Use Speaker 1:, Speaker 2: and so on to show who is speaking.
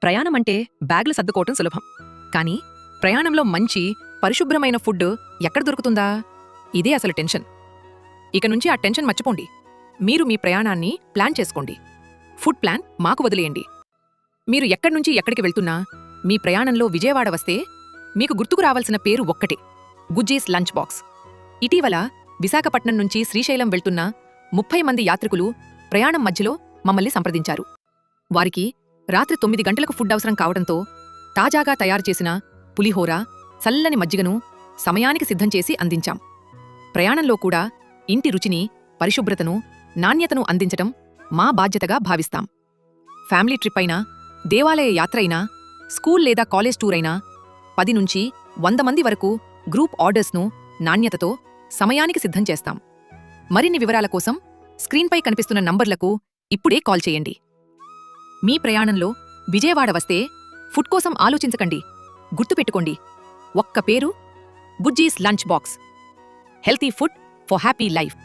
Speaker 1: ప్రయాణమంటే బ్యాగ్లు సర్దుకోవటం సులభం. కానీ ప్రయాణంలో మంచి, పరిశుభ్రమైన ఫుడ్ ఎక్కడ దొరుకుతుందా? ఇదే అసలు టెన్షన్. ఇక నుంచి ఆ టెన్షన్ మర్చిపోండి. మీరు మీ ప్రయాణాన్ని ప్లాన్ చేసుకోండి. ఫుడ్ ప్లాన్ మాకు వదిలేయండి. మీరు ఎక్కడ్నుంచి ఎక్కడికి వెళ్తున్నా, మీ ప్రయాణంలో విజయవాడ వస్తే మీకు గుర్తుకు రావాల్సిన పేరు ఒక్కటే: గుజ్జీస్ లంచ్ బాక్స్. ఇటీవల విశాఖపట్నం నుంచి శ్రీశైలం వెళ్తున్న 30 మంది యాత్రికులు ప్రయాణం మధ్యలో మమ్మల్ని సంప్రదించారు. వారికి రాత్రి 9 గంటలకు ఫుడ్ అవసరం కావడంతో తాజాగా తయారుచేసిన పులిహోర, చల్లని మజ్జిగను సమయానికి సిద్ధం చేసి అందించాం. ప్రయాణంలో కూడా ఇంటి రుచిని, పరిశుభ్రతను, నాణ్యతను అందించటం మా బాధ్యతగా భావిస్తాం. ఫ్యామిలీ ట్రిప్ అయినా, దేవాలయ యాత్ర అయినా, స్కూల్ లేదా కాలేజ్ టూర్ అయినా 10 నుంచి 100 మంది వరకు గ్రూప్ ఆర్డర్స్ను నాణ్యతతో, సమయానికి సిద్ధం చేస్తాం. మరిన్ని వివరాల కోసం స్క్రీన్పై కనిపిస్తున్న నంబర్లకు ఇప్పుడే కాల్ చేయండి. మీ ప్రయాణంలో విజయవాడ వస్తే ఫుడ్ కోసం ఆలోచించకండి. గుర్తుపెట్టుకోండి, ఒక్క పేరు: గుజ్జీస్ lunch box. Healthy food for happy life.